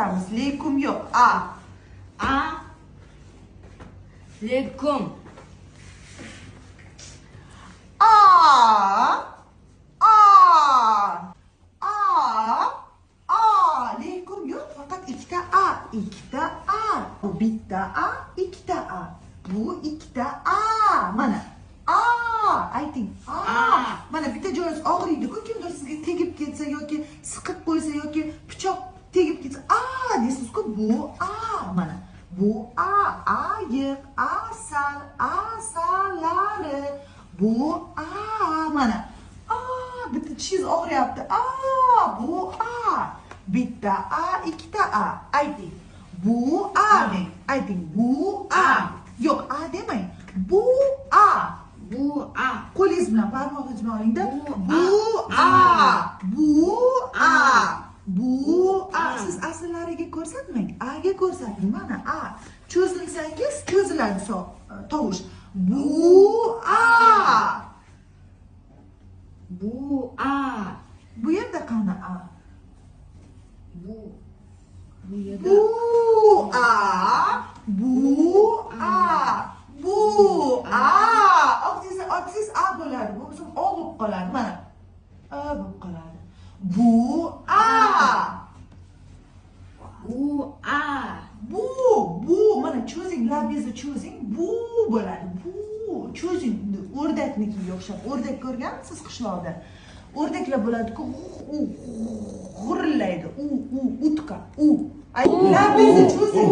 ko'ramiz. Lekum yo'q. A. Lekum. A. Lekum yo'q, faqat ikkita A. Ikkita A. Bu bitta A, ikkita A. Bu ikkita A. Mana. A. Ayting. A. Mana bitta joyingiz og'riydi-ku, kimdir sizga tegib ketsa yoki siqib qo'ysa yoki pichoq tegib ketsa, A deysiz-ku, bu A. Mana. Bu A. Ayiq, asal, asalari. Bu A. Mana. A. Bitta tishingiz og'riyapti. A. Bu A. Bitta A, ikkita A. Ayting. Bu A deng. Ayting. Bu A. Yo'q, A demang. Bu A. Bu A. Qo'lingiz bilan barmog'ingiz bilan oling-da. Bu A. Bu A. Bu A. Siz asllariga ko'rsatmang. A ga ko'rsating. Mana A. Cho'zilsangiz cho'ziladi tovush. Bu A. Bu A. Bu yerda qani A? Bu yerda. Bu A. Bu A. Bu A. Oqsiz A bo'ladi. Bu bo'lsa O bo'lib qoladi. Mana. A bo'lib qoladi. Bu A. Bu A. Bu mana cho'zing, labingizni cho'zing. Bu bo'ladi. Bu cho'zing. O'rdaknikiga o'xshab. O'rdak ko'rganmisiz qishloqda? O'rdaklar bo'ladi-ku, g'urillaydi. Utka. Labingizni cho'zing.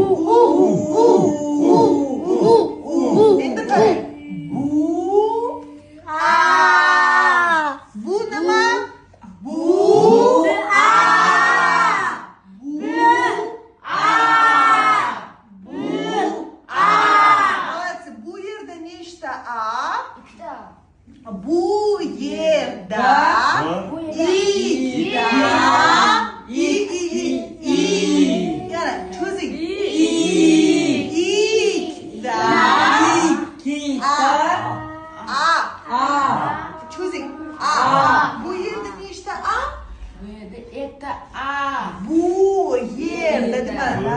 Endi qarang. Bu A. Bu nima? Bu A. Bu A. Bu A. Bu yerda nechta A? Ikkita. Bu yerda ikkita. Yana cho'zing. Cho'zing. Bu yerda nechta A? Bu yerda ikkita A. Bu yerda nima?